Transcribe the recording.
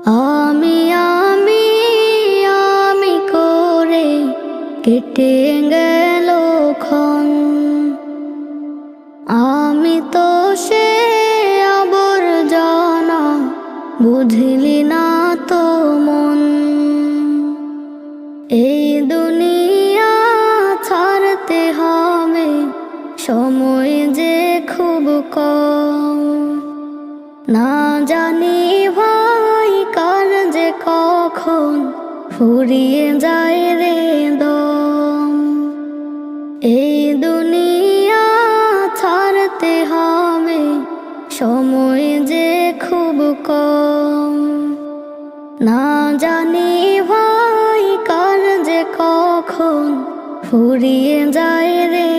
আমি আমি আমি করে কেটে গেল ক্ষণ। আমি তো সে আবর্জনা, বুঝলি না তো মন। এই দুনিয়া ছাড়তে হবে, সময় যে খুব কম। না জানি ভাই কার যে কখন ফুরিয়ে যায় রে দম। এই দুনিয়া ছাড়তে হবে, সময় যে খুব কম। না জানি ভাই কার যে কখন ফুরিয়ে যায় রে